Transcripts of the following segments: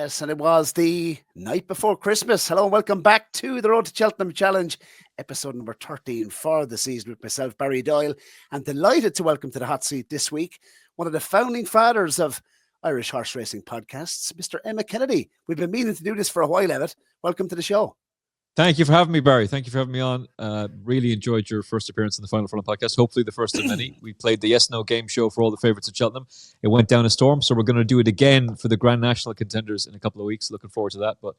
Yes, and it was the night before Christmas. Hello and welcome back to the Road to Cheltenham Challenge, episode number 13 for the season with myself, Barry Doyle, and delighted to welcome to the hot seat this week one of the founding fathers of Irish horse racing podcasts, Mr. Emmet Kennedy. We've been meaning to do this for a while, Emmet. Welcome to the show. Thank you for having me, Barry. Thank you for having me on. Really enjoyed your first appearance in the Final Furlong podcast. Hopefully the first of many. We played the Yes/No game show for all the favourites at Cheltenham. It went down a storm, so we're going to do it again for the Grand National contenders in a couple of weeks. Looking forward to that, but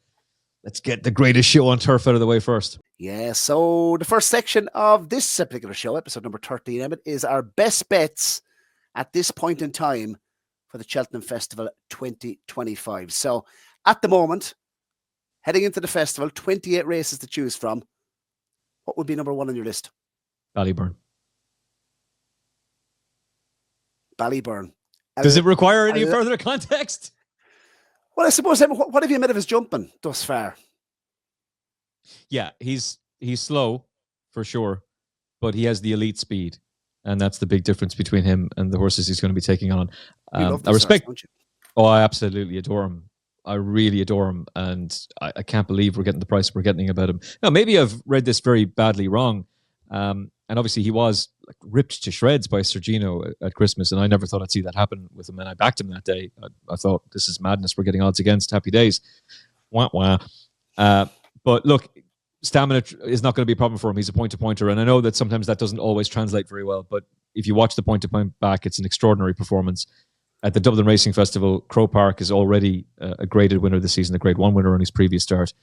let's get the greatest show on turf out of the way first. Yeah, so the first section of this particular show, episode number 13, Emmet, is our best bets at this point in time for the Cheltenham Festival 2025. So at the moment, heading into the festival, 28 races to choose from. What would be number one on your list? Ballyburn. Ballyburn. Does it require any further context? Well, I suppose, what have you made of his jumping thus far? Yeah, he's slow, for sure, but he has the elite speed, and that's the big difference between him and the horses he's going to be taking on. I respect... Horse, don't you? Oh, I absolutely adore him. I really adore him, and I can't believe we're getting the price we're getting about him. Now, maybe I've read this very badly wrong, and obviously he was ripped to shreds by Sergino at Christmas, and I never thought I'd see that happen with him, and I backed him that day. I thought, this is madness. We're getting odds against. Happy days. Wah, wah. But look, stamina is not going to be a problem for him. He's a point-to-pointer, and I know that sometimes that doesn't always translate very well, but if you watch the point-to-point back, it's an extraordinary performance. At the Dublin Racing Festival, Croke Park is already a graded winner this season, a Grade 1 winner on his previous start.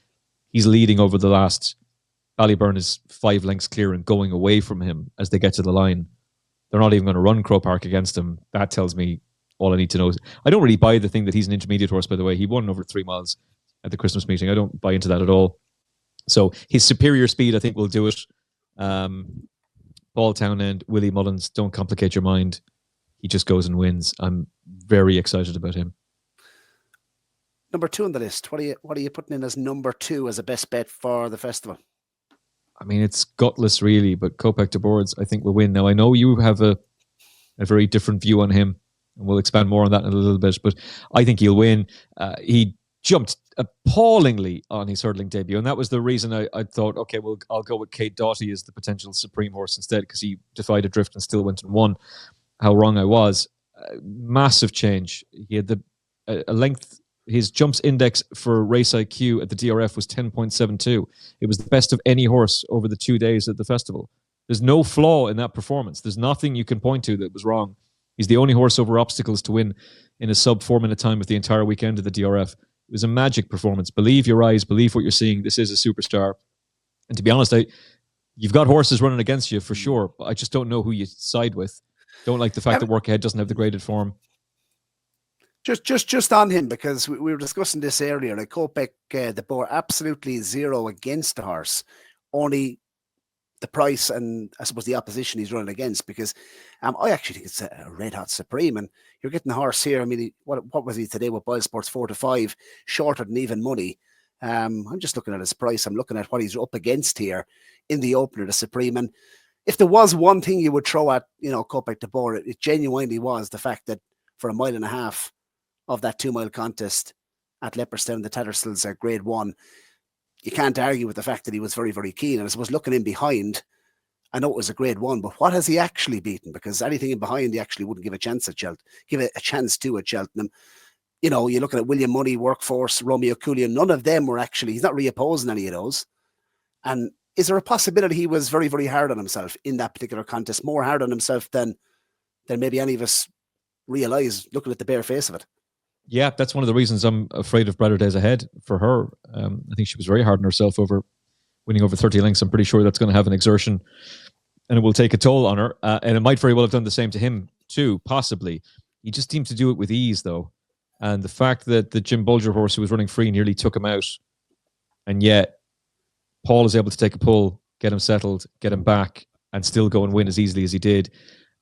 He's leading over the last. Ballyburn is 5 lengths clear and going away from him as they get to the line. They're not even going to run Croke Park against him. That tells me all I need to know. I don't really buy the thing that he's an intermediate horse, by the way. He won over 3 miles at the Christmas meeting. I don't buy into that at all. So his superior speed, I think, will do it. Paul Townend, Willie Mullins, don't complicate your mind. He just goes and wins. I'm very excited about him. Number 2 on the list. What are you putting in as number 2 as a best bet for the festival? I mean, it's gutless, really, but Kopek de Boards, I think, will win. Now, I know you have a very different view on him, and we'll expand more on that in a little bit, but I think he'll win. He jumped appallingly on his hurdling debut, and that was the reason I thought, okay, well, I'll go with Kate Doughty as the potential supreme horse instead, because he defied a drift and still went and won. How wrong I was. Massive change. He had a length. His jumps index for race IQ at the DRF was 10.72. It was the best of any horse over the 2 days at the festival. There's no flaw in that performance. There's nothing you can point to that was wrong. He's the only horse over obstacles to win in a sub 4 minute time of the entire weekend of the DRF. It was a magic performance. Believe your eyes. Believe what you're seeing. This is a superstar. And to be honest, you've got horses running against you for sure, but I just don't know who you side with. Don't like the fact that Work Ahead doesn't have the graded form. Just on him, because we were discussing this earlier. Like Kopek de Boer, absolutely zero against the horse. Only the price and I suppose the opposition he's running against. Because I actually think it's a red hot supreme, and you're getting the horse here. I mean, what was he today with Boylesports 4-5, shorter than even money. I'm just looking at his price. I'm looking at what he's up against here in the opener, the supreme, and if there was one thing you would throw at, Kopek de Boer, it genuinely was the fact that for a mile and a half of that 2 mile contest at Leopardstown, the Tattersalls at Grade 1, you can't argue with the fact that he was very, very keen. And I suppose looking in behind, I know it was a Grade 1, but what has he actually beaten? Because anything in behind, he actually wouldn't give a chance at Cheltenham. Give it a chance to at Cheltenham. You're looking at William Money, Workforce, Romeo Coolian. None of them were actually, he's not reopposing any of those. And is there a possibility he was very, very hard on himself in that particular contest? More hard on himself than maybe any of us realise looking at the bare face of it. Yeah, that's one of the reasons I'm afraid of brighter days ahead for her. I think she was very hard on herself over winning over 30 lengths. I'm pretty sure that's going to have an exertion and it will take a toll on her. And it might very well have done the same to him too, possibly. He just seemed to do it with ease, though. And the fact that the Jim Bulger horse who was running free nearly took him out, and yet Paul is able to take a pull, get him settled, get him back, and still go and win as easily as he did.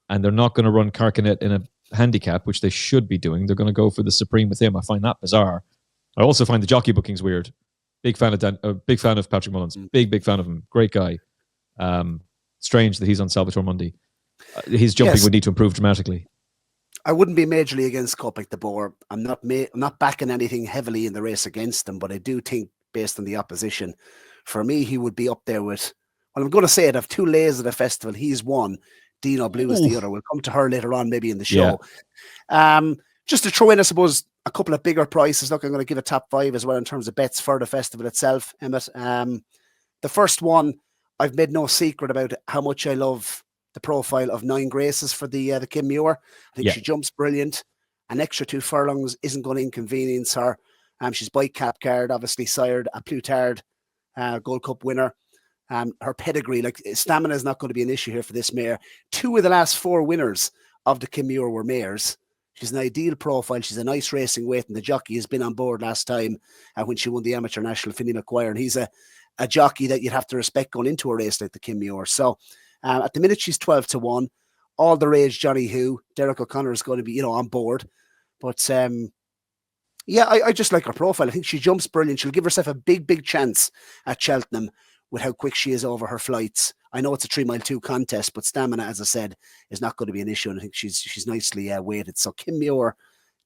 And they're not going to run Carcanet in a handicap, which they should be doing. They're going to go for the Supreme with him. I find that bizarre. I also find the jockey bookings weird. Big fan of Patrick Mullins. Big fan of him. Great guy. Strange that he's on Salvatore Mundi. His jumping would need to improve dramatically. I wouldn't be majorly against Kopek de Boer. I'm not backing anything heavily in the race against him, but I do think, based on the opposition, for me, he would be up there with. Well, I'm going to say it. I've two lays at the festival. He's one. Dino Blue is the other. We'll come to her later on, maybe in the show. Just to throw in, I suppose, a couple of bigger prices. Look, I'm going to give a top 5 as well in terms of bets for the festival itself, Emmet. The first one, I've made no secret about how much I love the profile of Nine Graces for the Kim Muir. I think she jumps brilliant. An extra 2 furlongs isn't going to inconvenience her. She's bike cap card, obviously sired a Plutard Gold Cup winner. Her pedigree, like stamina, is not going to be an issue here for this mare. 2 of the last 4 winners of the Kim Muir were mares. She's an ideal profile. She's a nice racing weight, and the jockey has been on board last time when she won the Amateur National, Finney McGuire, and he's a jockey that you'd have to respect going into a race like the Kim Muir. So at the minute, she's 12-1. All the rage, Johnny Who. Derek O'Connor is going to be, on board. But I just like her profile. I think she jumps brilliant. She'll give herself a big chance at Cheltenham with how quick she is over her flights. I know it's a 3 mile 2 contest, but stamina, as I said, is not going to be an issue. And I think she's nicely weighted. So Kim Muir,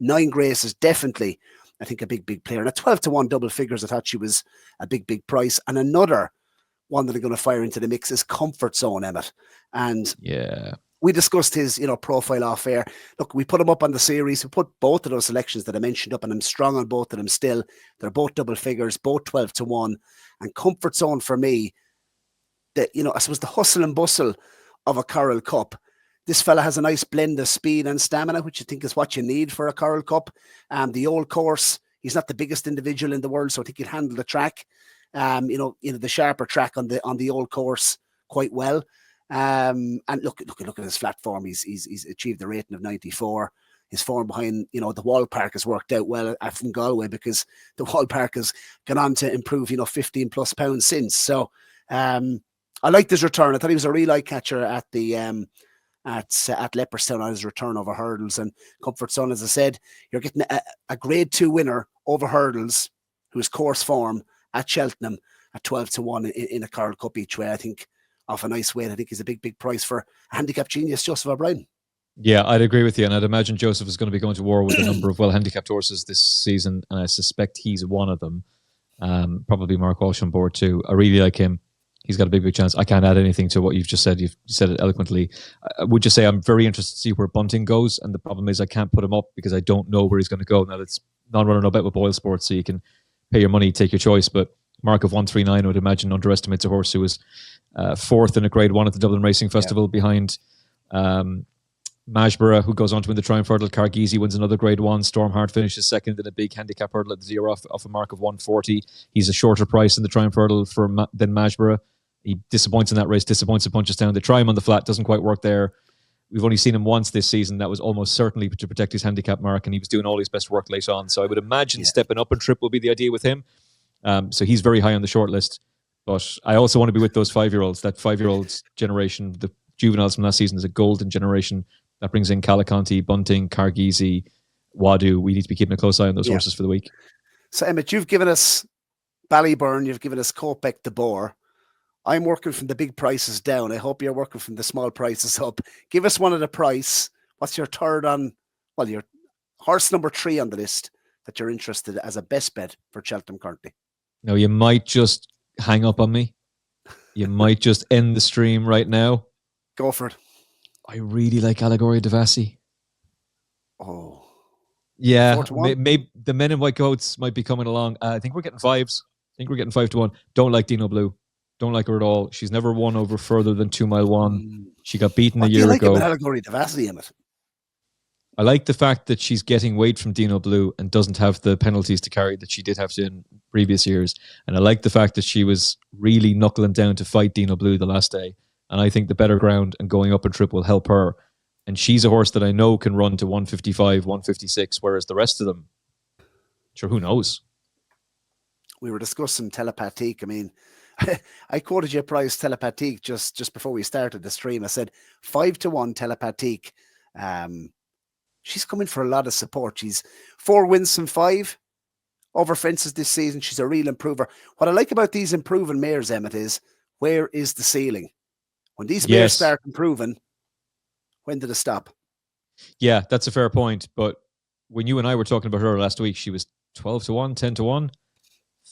9 Grace is definitely, I think, a big player. And at 12-1 double figures, I thought she was a big price. And another one that I'm going to fire into the mix is Comfort Zone, Emmet. And we discussed his, profile off air. Look, we put him up on the series. We put both of those selections that I mentioned up, and I'm strong on both of them still. They're both double figures, both 12-1. And Comfort Zone for me, I suppose the hustle and bustle of a Coral Cup. This fella has a nice blend of speed and stamina, which I think is what you need for a Coral Cup. The old course, he's not the biggest individual in the world, so I think he'll handle the track. The sharper track on the old course quite well. And look at his flat form. He's achieved the rating of 94. His form behind, the Wall Park has worked out well from Galway, because the Wall Park has gone on to improve, 15 plus pounds since. So I liked his return. I thought he was a real eye catcher at the at Leopardstown on his return over hurdles. And Comfort Zone, as I said, you're getting a grade 2 winner over hurdles, whose course form at Cheltenham at 12-1 in a Coral Cup each way. I think off a nice weight. I think he's a big price for a handicap genius, Joseph O'Brien. Yeah, I'd agree with you. And I'd imagine Joseph is going to be going to war with a number of well-handicapped horses this season. And I suspect he's one of them. Probably Mark Walsh on board too. I really like him. He's got a big chance. I can't add anything to what you've just said. You've said it eloquently. I would just say I'm very interested to see where Bunting goes. And the problem is I can't put him up because I don't know where he's going to go. Now, it's non-runner, no bet with Boylesports, so you can pay your money, take your choice. But Mark of 139, I would imagine, underestimates a horse who was 4th in a Grade 1 at the Dublin Racing Festival behind Majborough, who goes on to win the Triumph Hurdle. Cargeezy wins another Grade 1. Stormheart finishes 2nd in a big handicap hurdle at the 0 off a mark of 140. He's a shorter price in the Triumph Hurdle than Majborough. He disappoints in that race, disappoints at Punchestown. They try him on the flat, doesn't quite work there. We've only seen him once this season. That was almost certainly to protect his handicap mark, and he was doing all his best work late on. So I would imagine stepping up and trip will be the idea with him. So he's very high on the short list. But I also want to be with those 5-year-olds. That 5-year-old generation, the juveniles from last season, is a golden generation. That brings in Caliconti, Bunting, Cargeezy, Wadu. We need to be keeping a close eye on those horses for the week. So, Emmet, you've given us Ballyburn, you've given us Kopek de Boer. I'm working from the big prices down. I hope you're working from the small prices up. Give us one at a price. What's your third on, your horse number 3 on the list that you're interested as a best bet for Cheltenham currently? No, you might just hang up on me. You might just end the stream right now. Go for it. I really like Allegoria Devassi. Oh. Yeah, maybe the men in white coats might be coming along. I think we're getting 5s. I think we're getting 5-1. Don't like Dino Blue. Don't like her at all. She's never won over further than 2 mile 1. She got beaten a year ago. What do you like about Allegoria Devassi in it? I like the fact that she's getting weight from Dino Blue and doesn't have the penalties to carry that she did have to in previous years. And I like the fact that she was really knuckling down to fight Dino Blue the last day. And I think the better ground and going up and trip will help her. And she's a horse that I know can run to 155, 156, whereas the rest of them, sure, who knows? We were discussing Telepathique. I mean, I quoted your price Telepathique just before we started the stream. I said 5-1 Telepathique. She's coming for a lot of support. She's 4 wins from 5 over fences this season. She's a real improver. What I like about these improving mares, Emmet, is where is the ceiling? When these mares start improving, when did it stop? Yeah, that's a fair point. But when you and I were talking about her last week, she was 12 to 1, 10 to 1.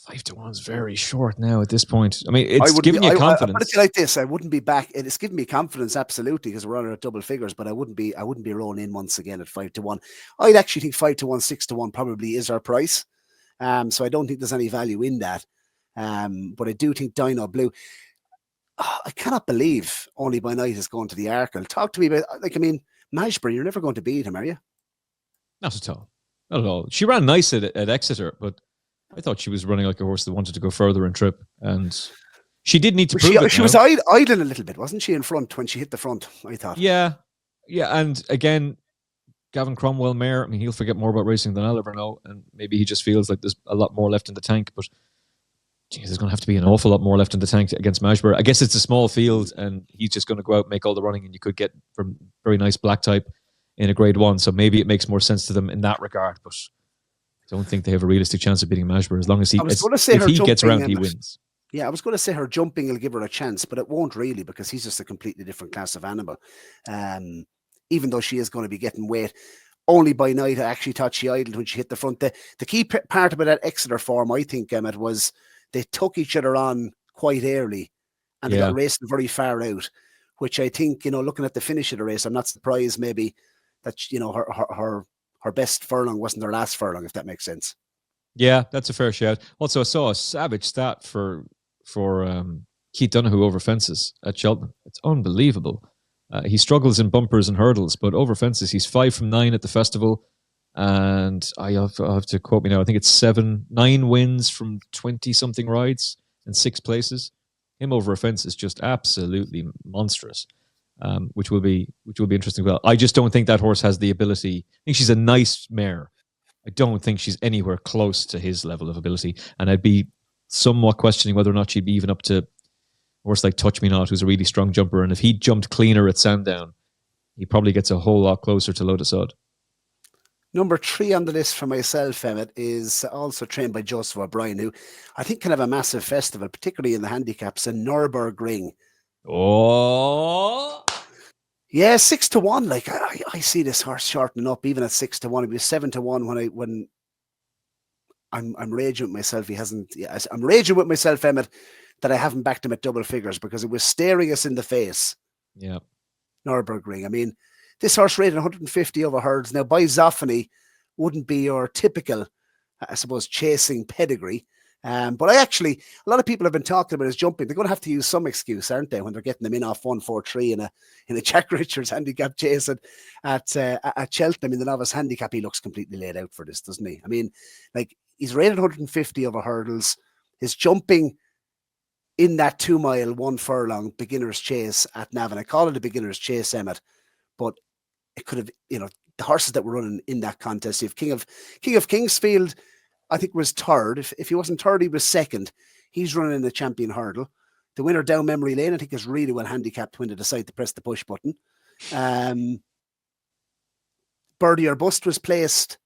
5 to 1 is very short now at this point. I mean, it's giving you confidence. I put it like this: I wouldn't be back. It's giving me confidence, absolutely, because we're on at double figures. But I wouldn't be rolling in once again at 5 to 1. I'd actually think 5 to 1, 6 to 1 probably is our price. So I don't think there's any value in that. But I do think Dino Blue. I cannot believe Only by Night is going to the Arkle. Talk to me about, like, I mean, Mashbury, you're never going to beat him, are you? Not at all. Not at all. She ran nice at Exeter, but I thought she was running like a horse that wanted to go further in trip, and she did need to prove it. She was idling a little bit, wasn't she, in front when she hit the front, I thought. Yeah. And again, Gavin Cromwell mare, I mean, he'll forget more about racing than I'll ever know, and maybe he just feels like there's a lot more left in the tank, but geez, there's going to have to be an awful lot more left in the tank against Mashbury. I guess it's a small field, and he's just going to go out and make all the running, and you could get from very nice black type in a grade 1, so maybe it makes more sense to them in that regard, but I don't think they have a realistic chance of beating Mashbury as long as if he gets around, he wins. Yeah, I was going to say her jumping will give her a chance, but it won't really, because he's just a completely different class of animal. Even though she is going to be getting weight. Only by Night, I actually thought she idled when she hit the front. The key part about that Exeter form, I think, Emmet, was they took each other on quite early, and they got racing very far out, which I think, looking at the finish of the race, I'm not surprised maybe that, her best furlong wasn't her last furlong, if that makes sense. Yeah, that's a fair shout. Also, I saw a savage stat for Keith Donoghue over fences at Cheltenham. It's unbelievable. He struggles in bumpers and hurdles, but over fences, he's 5 from 9 at the festival. And I'll have to quote me now. I think it's 9 wins from 20-something rides and 6 places. Him over a fence is just absolutely monstrous. Which will be interesting. Well, I just don't think that horse has the ability. I think she's a nice mare. I don't think she's anywhere close to his level of ability, and I'd be somewhat questioning whether or not she'd be even up to a horse like Touch Me Not, who's a really strong jumper. And if he jumped cleaner at Sandown, he probably gets a whole lot closer to Lotus Sod. Number 3 on the list for myself, Emmet, is also trained by Joseph O'Brien, who I think can have a massive festival, particularly in the handicaps, in Nürburgring. Oh, yeah, 6 to 1. Like, I see this horse shortening up even at 6 to 1. It was 7 to 1 when I'm raging with myself. I'm raging with myself, Emmet, that I haven't backed him at double figures, because it was staring us in the face. Yeah, Nürburgring. I mean, this horse rated 150 over hurdles. Now, by Zoffany wouldn't be your typical, I suppose, chasing pedigree. But a lot of people have been talking about his jumping. They're going to have to use some excuse, aren't they, when they're getting them in off 143 in a Jack Richards handicap chase at Cheltenham in the novice handicap. He looks completely laid out for this, doesn't he? I mean, like, he's rated 150 over hurdles. His jumping in that 2 mile, 1 furlong beginner's chase at Navan. I call it a beginner's chase, Emmet, but it could have, the horses that were running in that contest. If King of Kingsfield, I think, was third. If he wasn't third, he was second. He's running in the champion hurdle. The winner down memory lane, I think, is really well handicapped when they decide to press the push button. Birdie or Bust was placed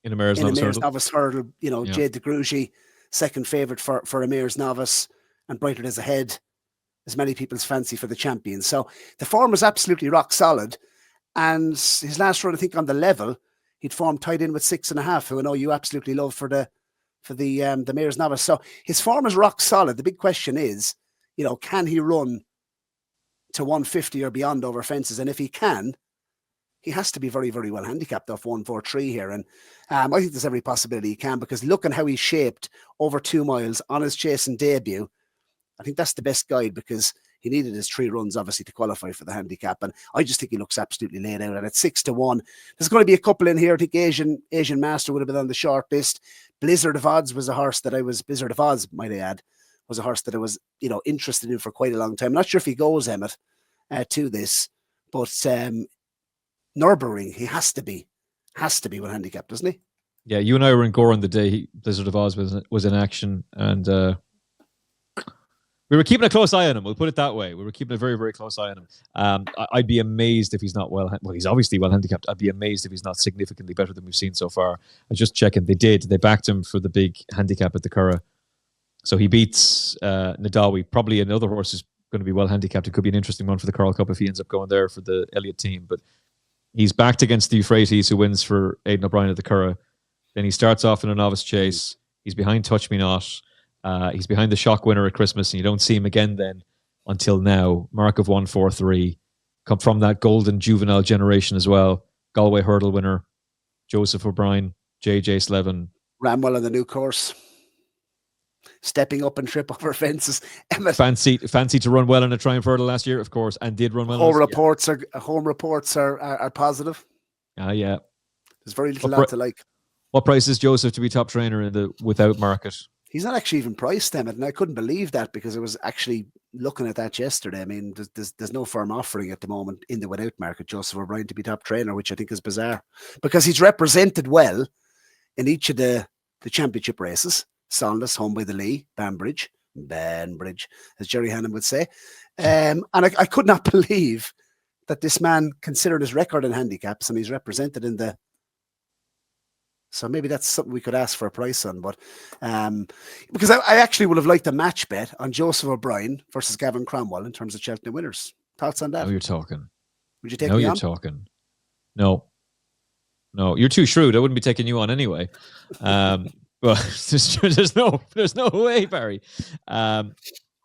in a mare's novice hurdle. Jade de Grugy, second favourite for a mare's novice, and Brighter Days Ahead, as many people's fancy for the champion. So the form was absolutely rock solid. And his last run, I think, on the level, he'd formed tied in with 6.5, who I know you absolutely love for the mare's novice. So his form is rock solid. The big question is, can he run to 150 or beyond over fences? And if he can, he has to be very, very well handicapped off 143 here. And I think there's every possibility he can, because looking how he's shaped over 2 miles on his chasing debut, I think that's the best guide, because he needed his 3 runs, obviously, to qualify for the handicap. And I just think he looks absolutely laid out. And at 6 to 1, there's going to be a couple in here. I think Asian Master would have been on the short list. Blizzard of Oz, might I add, was a horse that I was, interested in for quite a long time. I'm not sure if he goes, Emmet, to this, but Nürburgring, he has to be well handicapped, doesn't he? Yeah, you and I were in Gowran the day Blizzard of Oz was in action, and we were keeping a close eye on him. We'll put it that way. We were keeping a very, very close eye on him. I'd be amazed if he's not well. Well, he's obviously well handicapped. I'd be amazed if he's not significantly better than we've seen so far. I just checking. They backed him for the big handicap at the Curragh. So he beats Nadawi. Probably another horse is going to be well handicapped. It could be an interesting one for the Coral Cup if he ends up going there for the Elliott team. But He's backed against the Euphrates, who wins for Aidan O'Brien at the Curragh. Then he starts off in a novice chase. He's behind Touch Me Not. He's behind the Shock winner at Christmas, and you don't see him again then until now. Mark of 143. Come from that golden juvenile generation as well. Galway hurdle winner, Joseph O'Brien, JJ Slevin. Ran well on the new course. Stepping up and trip over fences. Emmet. Fancy to run well in a Triumph hurdle last year, of course, and did run well. Home reports are positive. Yeah. There's very little out to like. What price is Joseph to be top trainer in the without market? He's not actually even priced, Emmet, and I couldn't believe that because I was actually looking at that yesterday. I mean, there's no firm offering at the moment in the without market Joseph O'Brien to be top trainer, which I think is bizarre because he's represented well in each of the championship races. Sonless, home by the Lee, Banbridge, as Jerry Hannon would say. And I could not believe that this man considered his record in handicaps and he's represented in the. So maybe that's something we could ask for a price on. But because I actually would have liked a match bet on Joseph O'Brien versus Gavin Cromwell in terms of Cheltenham winners. Thoughts on that? No, you're talking. Would you take me on? No, you're talking. No, you're too shrewd. I wouldn't be taking you on anyway. But there's no way, Barry. I'm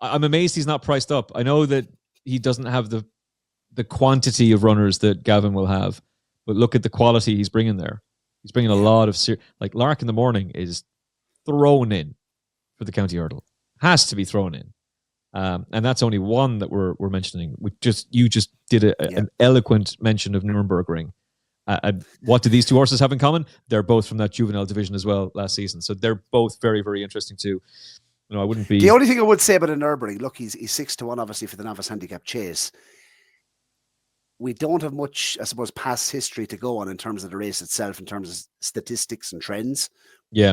amazed he's not priced up. I know that he doesn't have the quantity of runners that Gavin will have, but look at the quality he's bringing there. He's bringing a lot of like Lark in the Morning is thrown in for the county hurdle. Has to be thrown in, and that's only one that we're mentioning. You just did an eloquent mention of Nuremberg Ring. What do these two horses have in common? They're both from that juvenile division as well last season, so they're both very, very interesting too. I wouldn't be. The only thing I would say about a Nuremberg, look, he's 6-1 obviously for the novice handicap chase. We don't have much, I suppose, past history to go on in terms of the race itself, in terms of statistics and trends. Yeah.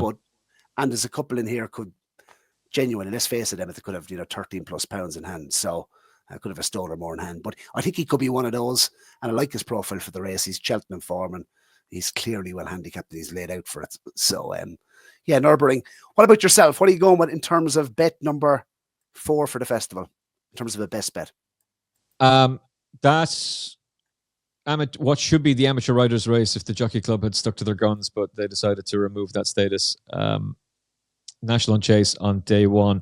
And there's a couple in here could genuinely, let's face it, Emmet, they could have 13 plus pounds in hand. So I could have a stone or more in hand. But I think he could be one of those. And I like his profile for the race. He's Cheltenham form and he's clearly well handicapped and he's laid out for it. So, Nuremberg. What about yourself? What are you going with in terms of bet number 4 for the festival? In terms of a best bet? That's what should be the amateur riders race if the Jockey Club had stuck to their guns, but they decided to remove that status. National on Chase on day 1.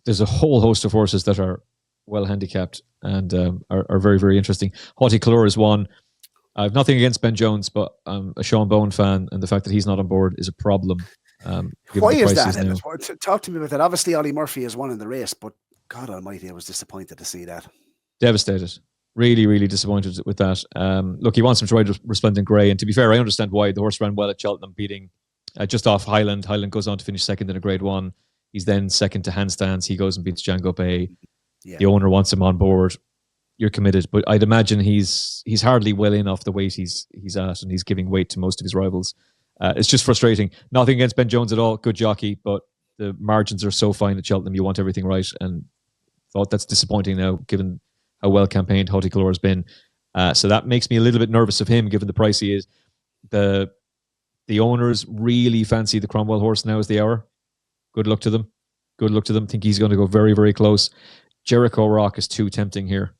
There's a whole host of horses that are well handicapped and are very, very interesting. Haughty Colour is one. I have nothing against Ben Jones, but I'm a Sean Bowen fan, and the fact that he's not on board is a problem. Why is that? Talk to me about that. Obviously, Ollie Murphy has won in the race, but God almighty, I was disappointed to see that. Devastated. Really, really disappointed with that. Look, he wants him to ride Resplendent Grey, and to be fair, I understand why. The horse ran well at Cheltenham, beating just off Highland. Highland goes on to finish second in a Grade 1. He's then second to Handstands. He goes and beats Django Bay. Yeah. The owner wants him on board. You're committed, but I'd imagine he's hardly well in off the weight he's at, and he's giving weight to most of his rivals. It's just frustrating. Nothing against Ben Jones at all. Good jockey, but the margins are so fine at Cheltenham. You want everything right, and thought that's disappointing now, given how well campaigned Haughty Colour has been. So that makes me a little bit nervous of him, given the price he is. The owners really fancy the Cromwell horse now as the hour. Good luck to them. Think he's going to go very, very close. Jericho Rock is too tempting here.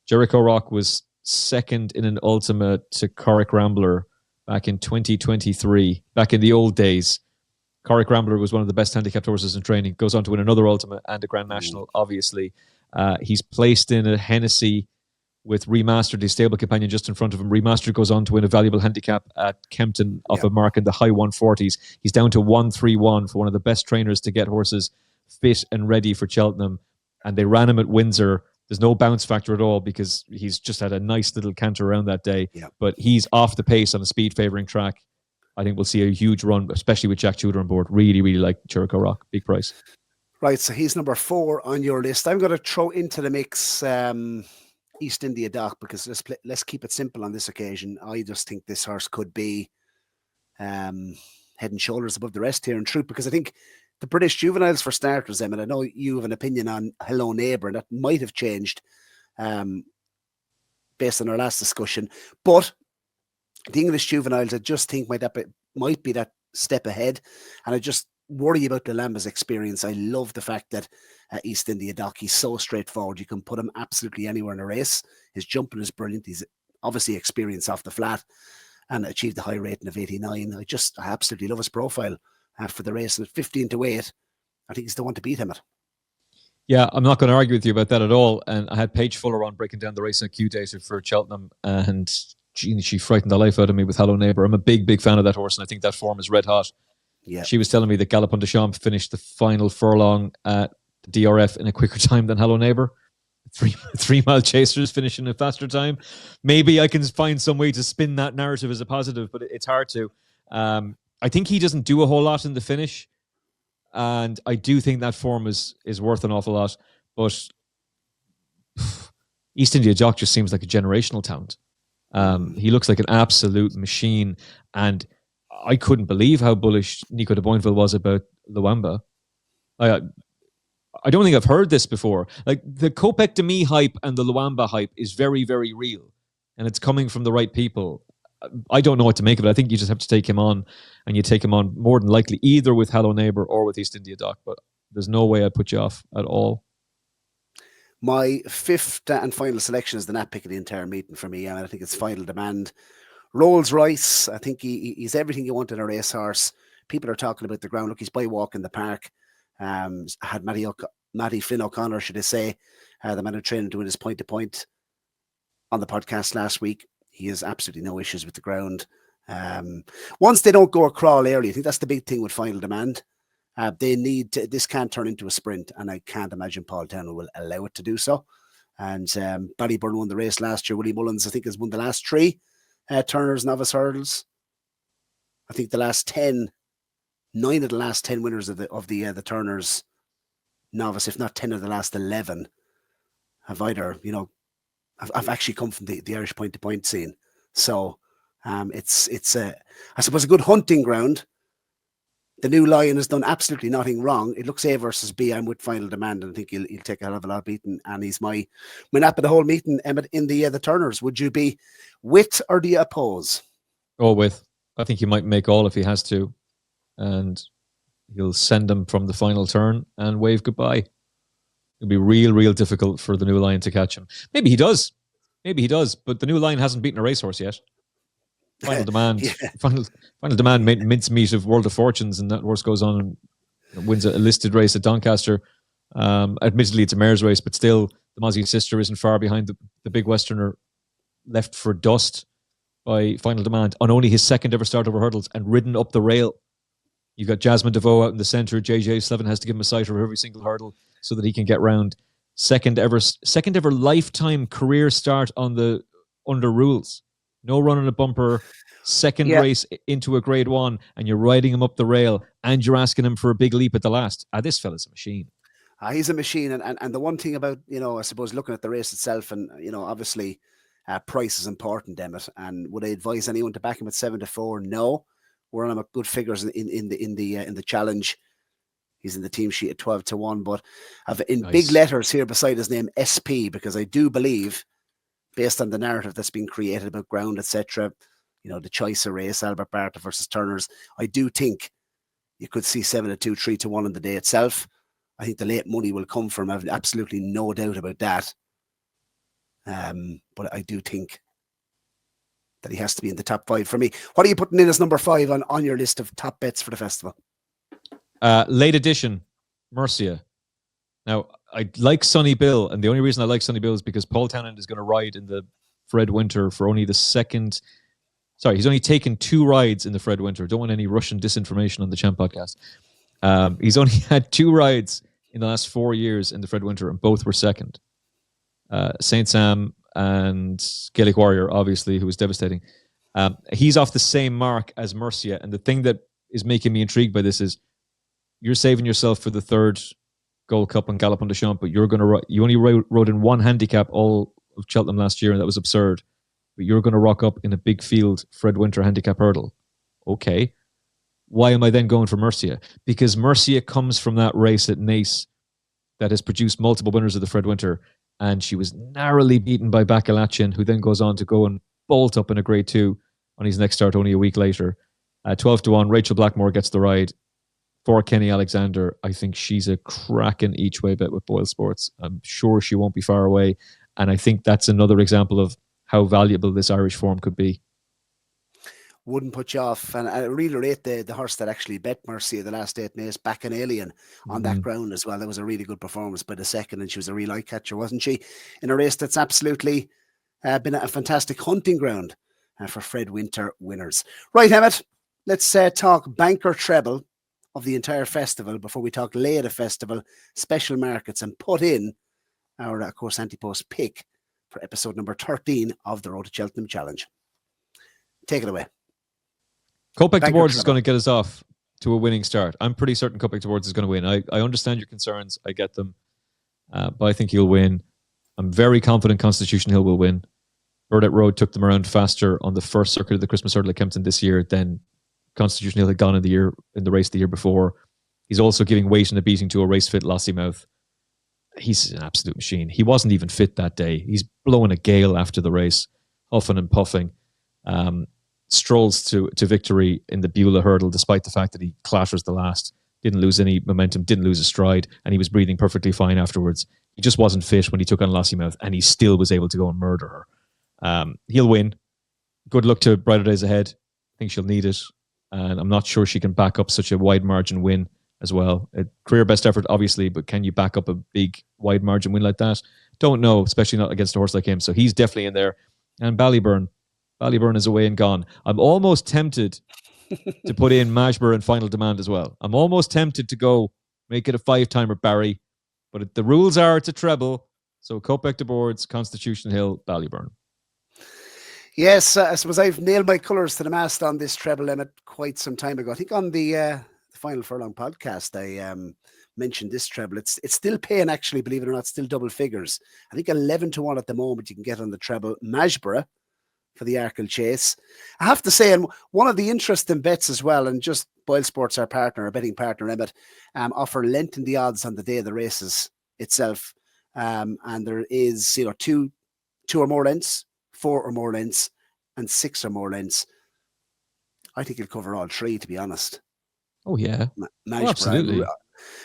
Jericho Rock was second in an Ultimate to Corrick Rambler back in 2023, back in the old days. Corrick Rambler was one of the best handicapped horses in training. Goes on to win another Ultimate and a Grand National, obviously. He's placed in a Hennessy with Remastered, his stable companion just in front of him. Remastered goes on to win a valuable handicap at Kempton off a mark in the high 140s. He's down to 131 for one of the best trainers to get horses fit and ready for Cheltenham. And they ran him at Windsor. There's no bounce factor at all because he's just had a nice little canter around that day. Yeah. But he's off the pace on a speed favouring track. I think we'll see a huge run, especially with Jack Tudor on board. Really, really like Jericho Rock. Big price. Right, so he's number 4 on your list. I'm going to throw into the mix East India Dock because let's keep it simple on this occasion. I just think this horse could be head and shoulders above the rest here in truth, because I think the British juveniles, for starters, Emmet, I know you have an opinion on Hello Neighbour, and that might have changed based on our last discussion. But the English juveniles, I just think might be that step ahead. And I just worry about the Lambas experience. I love the fact that East India Dock, he's so straightforward. You can put him absolutely anywhere in a race. His jumping is brilliant. He's obviously experience off the flat, and achieved a high rating of 89. I absolutely love his profile for the race. And at 15-8, I think he's the one to beat Emmet. Yeah, I'm not going to argue with you about that at all. And I had Paige Fuller on breaking down the race in a Q data for Cheltenham, and she frightened the life out of me with Hello Neighbour. I'm a big fan of that horse, and I think that form is red hot. Yeah. She was telling me that Galopin Des Champs finished the final furlong at the DRF in a quicker time than Hello Neighbour. 3 mile chasers finishing a faster time. Maybe I can find some way to spin that narrative as a positive, but it's hard to. I think he doesn't do a whole lot in the finish, and I do think that form is worth an awful lot. But East India Jock just seems like a generational talent. He looks like an absolute machine, and I couldn't believe how bullish Nico de Boinville was about Luamba. I don't think I've heard this before. Like, the Kopek Demi hype and the Luamba hype is very, very real, and it's coming from the right people. I don't know what to make of it. I think you just have to take him on, and you take him on more than likely either with Hello Neighbour or with East India Doc, but there's no way I'd put you off at all. My fifth and final selection is the nap pick of the entire meeting for me. I think it's Final Demand. Rolls Royce. I think he's everything you want in a racehorse. People are talking about the ground. Look, he's by walk in the park. Had Matty Finn O'Connor, should I say, the man who trained doing his point-to-point on the podcast last week. He has absolutely no issues with the ground. Once they don't go a crawl early, I think that's the big thing with Final Demand. They need to, this can't turn into a sprint, and I can't imagine Paul Townley will allow it to do so. And Ballyburn won the race last year. Willie Mullins, I think, has won the last 3 Turner's novice hurdles. I think the last 10, 9 of the last 10 winners of the Turner's novice, if not 10 of the last 11, have either, I've actually come from the Irish point-to-point scene. So it's I suppose, a good hunting ground. The new Lion has done absolutely nothing wrong. It looks A versus B. I'm with Final Demand, and I think he'll take a hell of a lot beaten. And he's my nap of the whole meeting, Emmet, in the Turners. Would you be with or do you oppose? Oh, with. I think he might make all if he has to. And he'll send them from the final turn and wave goodbye. It'll be real difficult for the new Lion to catch him. Maybe he does. But the new Lion hasn't beaten a racehorse yet. Final Demand, yeah. Final Demand made mincemeat of World of Fortunes, and that horse goes on and wins a listed race at Doncaster. Admittedly, it's a mare's race, but still, the Mozzie sister isn't far behind the big Westerner, left for dust by Final Demand on only his second ever start over hurdles and ridden up the rail. You've got Jasmine DeVoe out in the centre. JJ Slevin has to give him a sight over every single hurdle so that he can get round. Second ever lifetime career start on the under rules. No run on a bumper, second race into a grade 1, and you're riding him up the rail, and you're asking him for a big leap at the last. This fella's a machine. He's a machine, and the one thing about, I suppose, looking at the race itself, and, obviously, price is important, Emmet, and would I advise anyone to back him at 7-4? No. We're on good figures in the challenge. He's in the team sheet at 12-1, but I've in big letters here beside his name, SP, because I do believe, based on the narrative that's been created about ground, etc., the choice of race, Albert Barta versus Turners, I do think you could see 7-2, 3-1 on the day itself. I think the late money will come from, I have absolutely no doubt about that. But I do think that he has to be in the top 5 for me. What are you putting in as number 5 on your list of top bets for the festival? Late edition, Mercia. Now, I like Sonny Bill, and the only reason I like Sonny Bill is because Paul Townend is going to ride in the Fred Winter for only the second. Sorry, he's only taken 2 rides in the Fred Winter. Don't want any Russian disinformation on the Champ podcast. He's only had 2 rides in the last 4 years in the Fred Winter, and both were second. Saint Sam and Gaelic Warrior, obviously, who was devastating. He's off the same mark as Mercia, and the thing that is making me intrigued by this is you're saving yourself for the 3rd Gold Cup and Galopin Des Champs, but you only rode in 1 handicap all of Cheltenham last year, and that was absurd. But you're going to rock up in a big field Fred Winter handicap hurdle. Okay. Why am I then going for Mercia? Because Mercia comes from that race at Naas that has produced multiple winners of the Fred Winter, and she was narrowly beaten by Bakalachin, who then goes on to go and bolt up in a grade 2 on his next start only a week later. 12-1, Rachel Blackmore gets the ride. For Kenny Alexander, I think she's a cracking each way bet with Boylesports. I'm sure she won't be far away. And I think that's another example of how valuable this Irish form could be. Wouldn't put you off. And I really rate the horse that actually bet Mercy the last 8 days, back in Alien, on that ground as well. That was a really good performance by the second, and she was a real eye catcher, wasn't she? In a race that's absolutely been a fantastic hunting ground for Fred Winter winners. Right, Emmet, let's talk banker treble of the entire festival before we talk lay of the festival, special markets, and put in our, of course, Ante-Post pick for episode number 13 of the Road to Cheltenham Challenge. Take it away. Kopek de Boards is going to get us off to a winning start. I'm pretty certain Kopek de Boards is going to win. I understand your concerns. I get them. But I think he'll win. I'm very confident Constitution Hill will win. Burdett Road took them around faster on the first circuit of the Christmas Hurdle at Kempton this year than Constitution Hill had gone in the race the year before. He's also giving weight and a beating to a race-fit Lossiemouth. He's an absolute machine. He wasn't even fit that day. He's blowing a gale after the race, huffing and puffing. Strolls to victory in the Beulah Hurdle, despite the fact that he clatters the last, didn't lose any momentum, didn't lose a stride, and he was breathing perfectly fine afterwards. He just wasn't fit when he took on Lossiemouth, and he still was able to go and murder her. He'll win. Good luck to brighter days ahead. I think she'll need it, and I'm not sure she can back up such a wide margin win as well. A career best effort, obviously, but can you back up a big wide margin win like that? Don't know, especially not against a horse like him. So he's definitely in there. And Ballyburn is away and gone. I'm almost tempted to put in Majbur and Final Demand as well. I'm almost tempted to go make it a 5-timer, Barry. But the rules are it's a treble. So Kopek de Boards, Constitution Hill, Ballyburn. Yes, I suppose I've nailed my colours to the mast on this treble, Emmet, quite some time ago. I think on the Final Furlong podcast, I mentioned this treble. It's still paying, actually, believe it or not, still double figures. I think 11-1 at the moment you can get on the treble. Majborough for the Arkle Chase. I have to say, and one of the interesting bets as well, and just Boylesports, our partner, our betting partner, Emmet, offer lengthen the odds on the day of the races itself. And there is, two or more lengths, 4 or more lengths, and 6 or more lengths. I think he'll cover all 3, to be honest. Oh, yeah. Absolutely.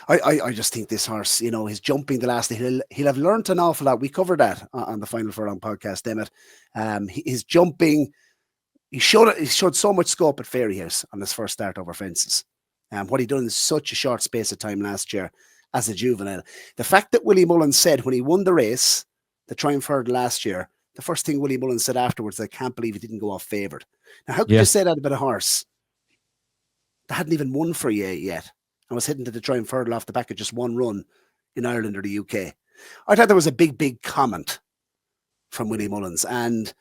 I just think this horse, his jumping the last day, he'll have learned an awful lot. We covered that on the Final Furlong podcast, Emmet. His jumping, he showed so much scope at Fairyhouse on his first start over fences. What he done in such a short space of time last year as a juvenile. The fact that Willie Mullins said when he won the race, the Triumph Hurdle last year, the first thing Willie Mullins said afterwards, I can't believe he didn't go off favoured. Now, how could you say that about a horse that hadn't even won for you yet and was heading to the Triumph Hurdle off the back of just one run in Ireland or the UK? I thought there was a big comment from Willie Mullins, and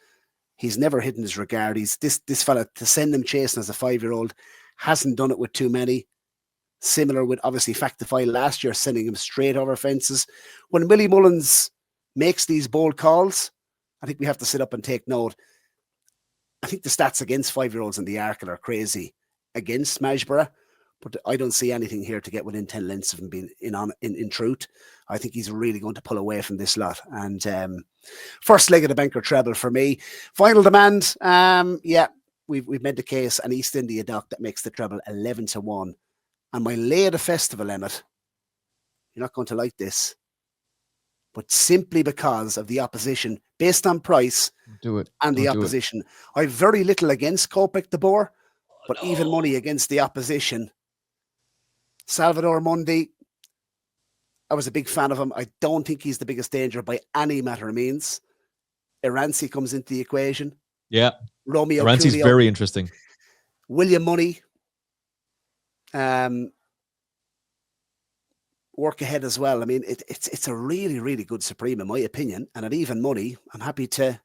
he's never hidden his regard. He's this fella, to send him chasing as a 5-year-old, hasn't done it with too many. Similar with, obviously, Factify last year, sending him straight over fences. When Willie Mullins makes these bold calls, I think we have to sit up and take note. I think the stats against 5-year-olds in the Arkle are crazy against Majborough, but I don't see anything here to get within 10 lengths of him being in truth. I think he's really going to pull away from this lot. And first leg of the banker treble for me. Final Demand, we've made the case, an East India dock that makes the treble 11-1. And my lay of the festival, Emmet, you're not going to like this, but simply because of the opposition, based on price and the opposition. I have very little against Kopek de Boer, but even money against the opposition. Salvador Mundi, I was a big fan of him. I don't think he's the biggest danger by any matter of means. Iranzi comes into the equation. Yeah. Romeo Iranzi's Coolio, very interesting. William Money. Work ahead as well. I mean, it's a really good Supreme in my opinion, and at even money, I'm happy to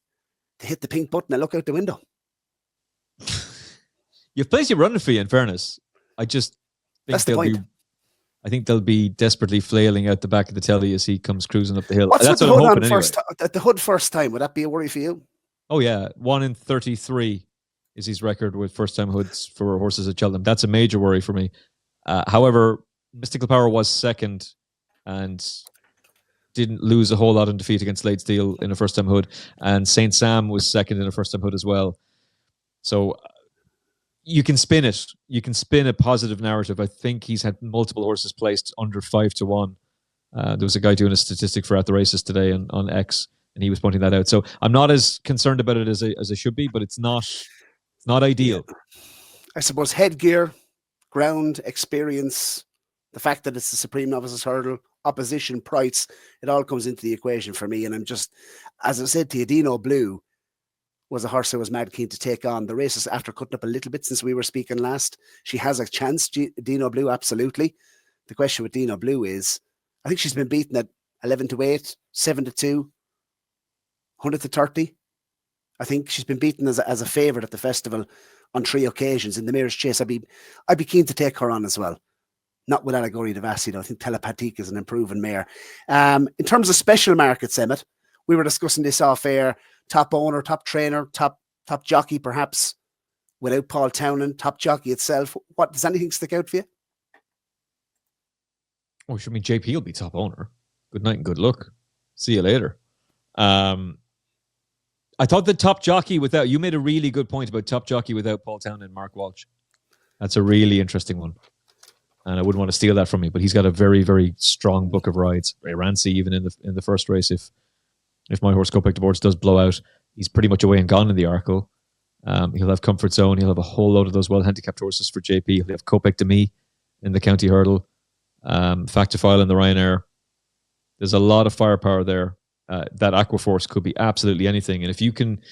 hit the pink button and look out the window. You've plenty running for you, in fairness. I just think I think they'll be desperately flailing out the back of the telly as he comes cruising up the hill. What's That's with what the I'm hood hoping on anyway. at the hood first time? Would that be a worry for you? Oh yeah, 1 in 33 is his record with first-time hoods for horses at Cheltenham. That's a major worry for me. However, Mystical Power was second and didn't lose a whole lot in defeat against Late Steel in a first-time hood. And St. Sam was second in a first-time hood as well. So you can spin it. You can spin a positive narrative. I think he's had multiple horses placed under 5-1. There was a guy doing a statistic for At the Races today on X and he was pointing that out. So I'm not as concerned about it as I should be, but it's not ideal. Yeah. I suppose headgear, ground experience, the fact that it's the Supreme Novices Hurdle, opposition, price, it all comes into the equation for me. And I'm just, as I said to you, Dino Blue was a horse I was mad keen to take on. The races after cutting up a little bit since we were speaking last. She has a chance, Dino Blue, absolutely. The question with Dino Blue is, I think she's been beaten at 11-8, 7-2, 100-30. I think she's been beaten as a favourite at the festival on 3 occasions in the Mayor's Chase. I'd be keen to take her on as well. Not with Allegoria Devassi, though. I think Telepathique is an improving mare. In terms of special markets, Emmet, we were discussing this off air. Top owner, top trainer, top jockey, perhaps, without Paul Townend, top jockey itself. What does anything stick out for you? Oh, I mean, JP will be top owner. Good night and good luck. See you later. I thought the top jockey without, you made a really good point about top jockey without Paul Townend and Mark Walsh. That's a really interesting one. And I wouldn't want to steal that from you, but he's got a very, very strong book of rides. Ray Rancy, even in the first race, if my horse Kopek de Boards does blow out, he's pretty much away and gone in the Arkle. He'll have Comfort Zone. He'll have a whole load of those well-handicapped horses for JP. He'll have Kopek de Me in the County Hurdle. Factifile in the Ryanair. There's a lot of firepower there. That Aquaforce could be absolutely anything. And if you can...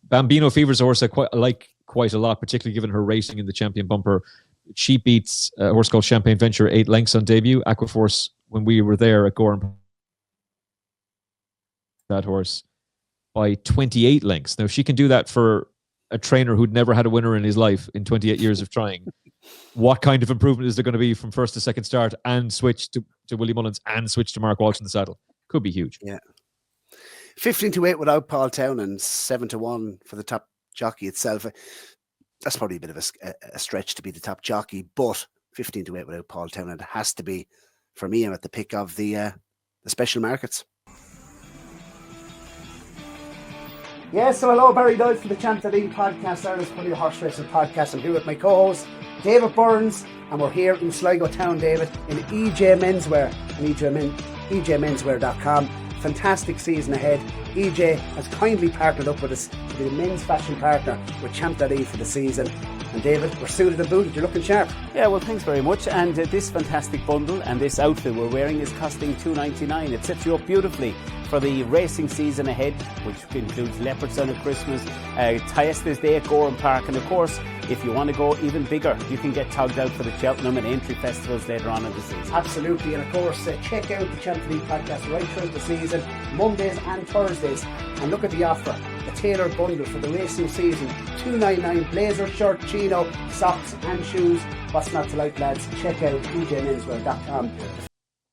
Bambino Fever's a horse I like quite a lot, particularly given her racing in the Champion Bumper. She beats a horse called Champagne Venture 8 lengths on debut. Aquaforce, when we were there at Gowran, that horse by 28 lengths. Now, if she can do that for a trainer who'd never had a winner in his life in 28 years of trying, what kind of improvement is there going to be from first to second start and switch to Willie Mullins and switch to Mark Walsh in the saddle? Could be huge. Yeah. 15-8 without Paul Townend, 7-1 for the top jockey itself. That's probably a bit of a stretch to be the top jockey, but 15-8 without Paul Townend has to be, for me, I'm at the pick of the special markets. Yes, so hello, Barry Doyle from the Champ.ie podcast, Ireland's Pony Horse Racing podcast. I'm here with my co-host, David Burns, and we're here in Sligo Town, David, in EJ Menswear and EJMenswear.com. Fantastic season ahead. EJ has kindly partnered up with us to be the men's fashion partner with Champ.ie for the season. And David, we're suited and booted. You're looking sharp. Yeah, well, thanks very much. And this fantastic bundle and this outfit we're wearing is costing $2.99. It sets you up beautifully for the racing season ahead, which includes Leopardstown at Christmas, Tiestes Day at Gowran Park, and of course, if you want to go even bigger, you can get togged out for the Cheltenham and Entry festivals later on in the season. Absolutely, and of course, check out the Champ.ie podcast right throughout the season, Mondays and Thursdays, and look at the offer, the tailored bundle for the racing season, $2.99, blazer, shirt, chino, socks and shoes. What's not to like, lads? Check out EJMenswear.com.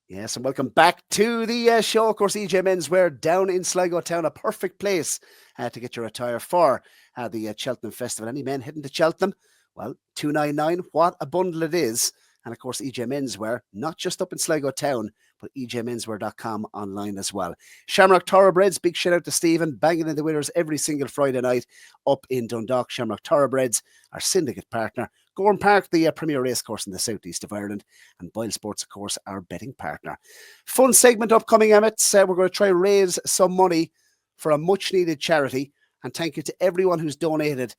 Yes, and welcome back to the show. Of course, EJ Menswear down in Sligo Town, a perfect place to get your attire for the Cheltenham Festival. Any men heading to Cheltenham? Well, $2.99, what a bundle it is. And of course, EJ Menswear, not just up in Sligo Town, but EJMenswear.com online as well. Shamrock Thoroughbreds, big shout out to Stephen, banging in the winners every single Friday night up in Dundalk. Shamrock Thoroughbreds, our syndicate partner. Gowran Park, the premier racecourse in the southeast of Ireland, and Boylesports, of course, our betting partner. Fun segment upcoming, Emmet. We're going to try and raise some money for a much-needed charity, and thank you to everyone who's donated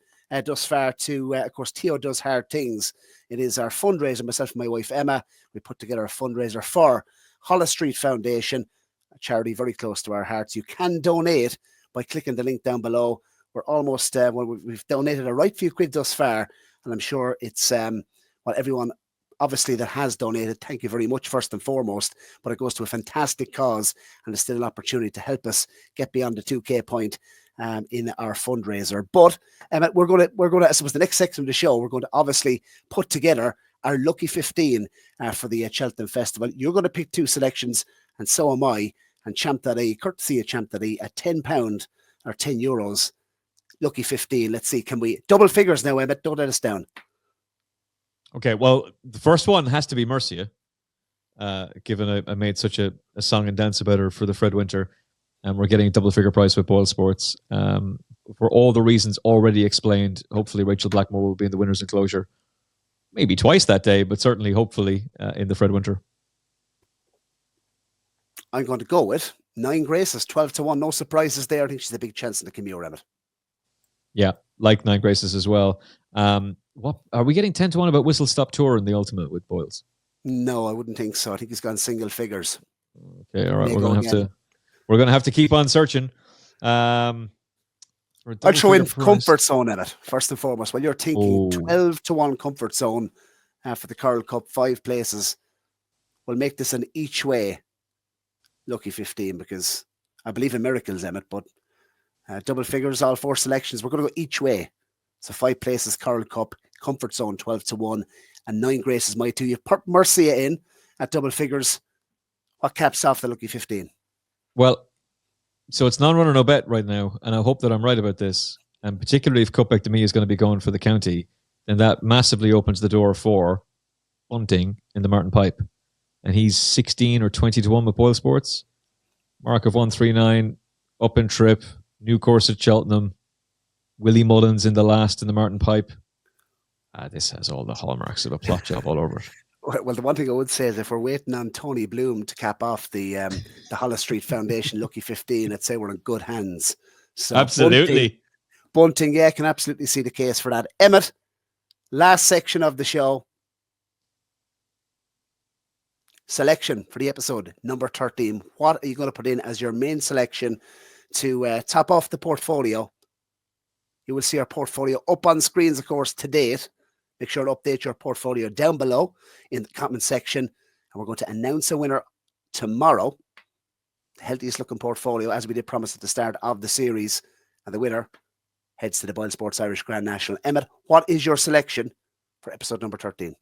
thus far to, of course, Theo Does Hard Things. It is our fundraiser, myself and my wife Emma. We put together a fundraiser for Hollis Street Foundation, a charity very close to our hearts. You can donate by clicking the link down below. We're almost, we've donated a right few quid thus far, and I'm sure it's, everyone obviously that has donated, thank you very much first and foremost, but it goes to a fantastic cause, and it's still an opportunity to help us get beyond the 2K point in our fundraiser. But we're going to, I suppose the next section of the show, we're going to obviously put together our lucky 15 for the Cheltenham Festival. You're going to pick 2 selections, and so am I. And Champ.ie, courtesy of Champ.ie, at £10 or €10. Lucky 15. Let's see, can we double figures now, Emmet? Don't let us down. Okay, well, the first one has to be Mercia, given I made such a song and dance about her for the Fred Winter, and we're getting a double figure price with Boylesports. For all the reasons already explained, hopefully Rachel Blackmore will be in the winner's enclosure. Maybe twice that day, but certainly, hopefully, in the Fred Winter. I'm going to go with 9 Graces, 12-1. No surprises there. I think she's a big chance in the Kimura, Emmet. Yeah, like 9 Graces as well. What are we getting 10-1 about Whistle Stop Tour in the Ultimate with Boyles? No, I wouldn't think so. I think he's gone single figures. Okay, all right. We're gonna have to keep on searching. I'd show in comfort zone in it first and foremost. Well, you're thinking 12-1 comfort zone for the Curl Cup, 5 places. We'll make this an each way lucky 15 because I believe in miracles, Emmet, but double figures, all 4 selections. We're going to go each way. So 5 places, Curl Cup, comfort zone, 12-1, and 9 Graces, my 2. You've put Mercia in at double figures. What caps off the lucky 15? Well, so it's non-runner, no bet right now, and I hope that I'm right about this. And particularly if Kopek to me is going to be going for the county, then that massively opens the door for Bunting in the Martin Pipe. And he's 16 or 20-1 with Boylesports. Mark of 139, up in trip, new course at Cheltenham. Willie Mullins in the last in the Martin Pipe. This has all the hallmarks of a plot job all over it. Well, the one thing I would say is if we're waiting on Tony Bloom to cap off the Hollis Street Foundation Lucky 15, I'd say we're in good hands. So absolutely. Bunting, yeah, I can absolutely see the case for that. Emmet, last section of the show. Selection for the episode, number 13. What are you going to put in as your main selection to top off the portfolio? You will see our portfolio up on screens, of course, to date. Make sure to update your portfolio down below in the comment section. And we're going to announce a winner tomorrow. The healthiest looking portfolio, as we did promise at the start of the series. And the winner heads to the Boylesports Irish Grand National. Emmet, what is your selection for episode number 13?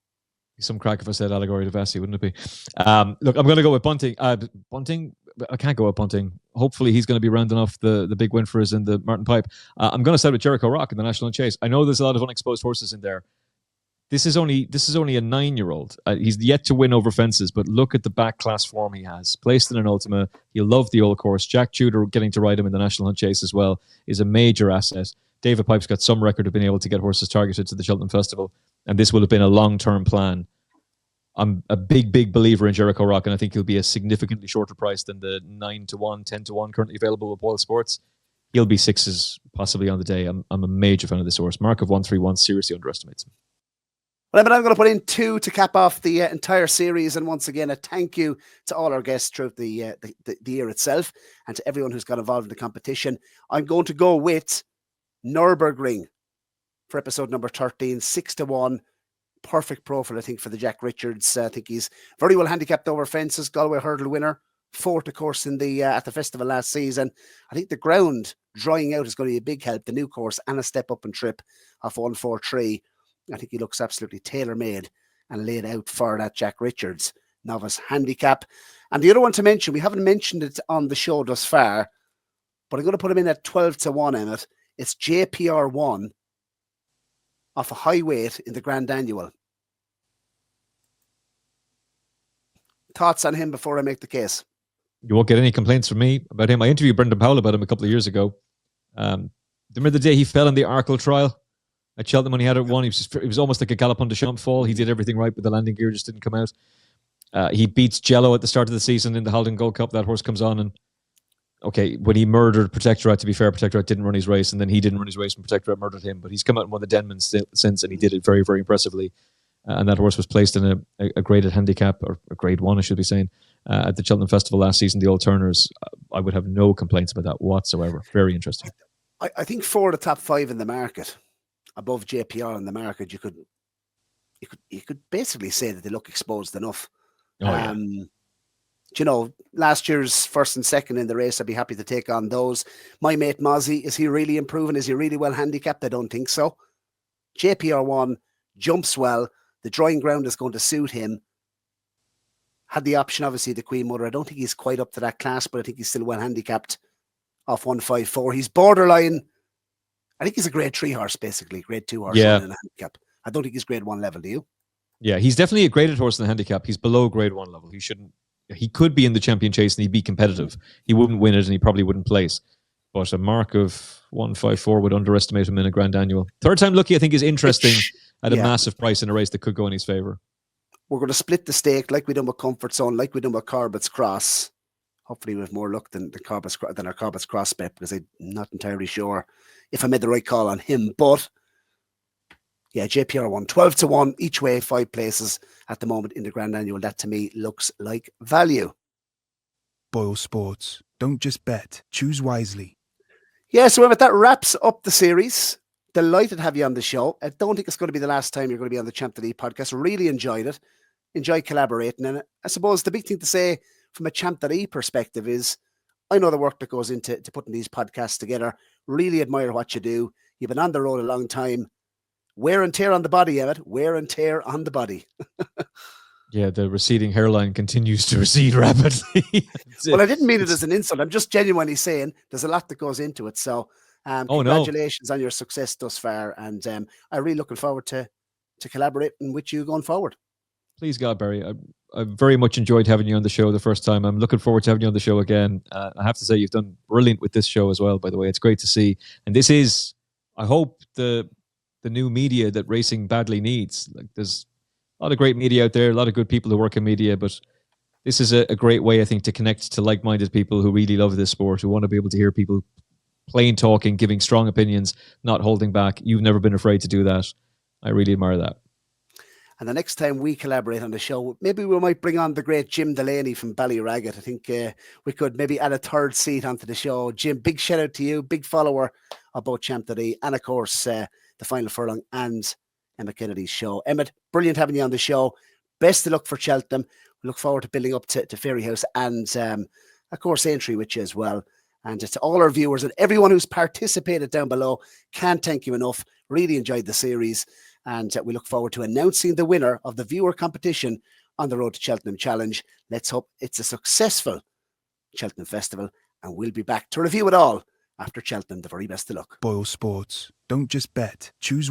Some crack if I said Allegory to Vesey, wouldn't it be? Look, I'm going to go with Bunting. Bunting, I can't go with Bunting. Hopefully he's going to be rounding off the big win for us in the Martin Pipe. I'm going to side with Jericho Rock in the National Chase. I know there's a lot of unexposed horses in there. This is only a 9-year-old. He's yet to win over fences, but look at the back class form he has. Placed in an Ultima. He'll love the old course. Jack Tudor getting to ride him in the National Hunt Chase as well is a major asset. David Pipe's got some record of being able to get horses targeted to the Cheltenham Festival, and this will have been a long-term plan. I'm a big believer in Jericho Rock, and I think he'll be a significantly shorter price than the 9-1, 10-1 currently available with Boylesports. He'll be 6s possibly on the day. I'm a major fan of this horse. Mark of 131 seriously underestimates him. Well, I'm going to put in 2 to cap off the entire series. And once again, a thank you to all our guests throughout the year itself and to everyone who's got involved in the competition. I'm going to go with Nürburgring for episode number 13, 6-1. Perfect profile, I think, for the Jack Richards. I think he's very well handicapped over fences. Galway hurdle winner, 4th, of course, in the at the festival last season. I think the ground drying out is going to be a big help. The new course and a step up and trip off 143. I think he looks absolutely tailor-made and laid out for that Jack Richards novice handicap. And the other one to mention, we haven't mentioned it on the show thus far, but I'm going to put him in at 12-1, Emmet. It's JPR1 off a high weight in the Grand Annual. Thoughts on him before I make the case? You won't get any complaints from me about him. I interviewed Brendan Powell about him a couple of years ago. Remember the day he fell in the Arkle trial at Cheltenham when he had it won? It was almost like a Galopin de Champ fall. He did everything right, but the landing gear just didn't come out. He beats Jello at the start of the season in the Haldon Gold Cup. That horse comes on and okay, when he murdered Protectorate, to be fair, Protectorate didn't run his race, and then he didn't run his race when Protectorate murdered him. But he's come out and won the Denman since, and he did it very, very impressively. And that horse was placed in a graded handicap, or a grade 1, I should be saying, at the Cheltenham Festival last season, the Old Turners. I would have no complaints about that whatsoever. Very interesting. I think 4 of the top 5 in the market, above JPR in the market, you could basically say that they look exposed enough. Oh, yeah. You know, last year's 1st and 2nd in the race, I'd be happy to take on those. My mate Mozzie, is he really improving? Is he really well handicapped? I don't think so. JPR1 jumps well. The drying ground is going to suit him. Had the option, obviously, the Queen Mother. I don't think he's quite up to that class, but I think he's still well handicapped off 154. He's borderline. I think he's a grade 3 horse, basically. Grade 2 horse in a handicap. I don't think he's grade 1 level, do you? Yeah, he's definitely a graded horse in the handicap. He's below grade 1 level. He could be in the champion chase and he'd be competitive. He wouldn't win it and he probably wouldn't place. But a mark of 154 would underestimate him in a Grand Annual. 3rd time lucky, I think, is interesting at a massive price in a race that could go in his favour. We're going to split the stake like we done with Comfort Zone, like we done with Corbett's Cross. hopefully we have more luck than our Corbett's Cross bet, because I'm not entirely sure if I made the right call on him. But yeah, JPR won 12-1 each way, 5 places at the moment in the Grand Annual. That to me looks like value. Boylesports. Don't just bet, choose wisely. Yeah, so Emmet, that wraps up the series. Delighted to have you on the show. I don't think it's going to be the last time you're going to be on the Champ.ie podcast. Really enjoyed it. Enjoyed collaborating. And I suppose the big thing to say from a Champ.ie perspective is, I know the work that goes into putting these podcasts together. Really admire what you do. You've been on the road a long time. Wear and tear on the body, Emmet. Wear and tear on the body. Yeah, the receding hairline continues to recede rapidly. Well, I didn't mean it as an insult. I'm just genuinely saying there's a lot that goes into it. So congratulations on your success thus far. And I'm really looking forward to collaborating with you going forward. Please, God, Barry. I very much enjoyed having you on the show the first time. I'm looking forward to having you on the show again. I have to say, you've done brilliant with this show as well, by the way. It's great to see. And this is, I hope, the new media that racing badly needs. Like, there's a lot of great media out there, a lot of good people who work in media, but this is a great way, I think, to connect to like-minded people who really love this sport, who want to be able to hear people plain talking, giving strong opinions, not holding back. You've never been afraid to do that. I really admire that. And the next time we collaborate on the show, maybe we might bring on the great Jim Delaney from Ballyraggett. I think we could maybe add a third seat onto the show. Jim, big shout out to you, big follower of both Champ.ie and, of course, the Final Furlong and Emmet Kennedy's show. Emmet, brilliant having you on the show. Best of luck for Cheltenham. We look forward to building up to Fairyhouse and, of course, Aintree with you as well. And to all our viewers and everyone who's participated down below, can't thank you enough. Really enjoyed the series. And we look forward to announcing the winner of the viewer competition on the road to Cheltenham Challenge. Let's hope it's a successful Cheltenham Festival. And we'll be back to review it all after Cheltenham. The very best of luck. Boylesports. Don't just bet, choose wisely.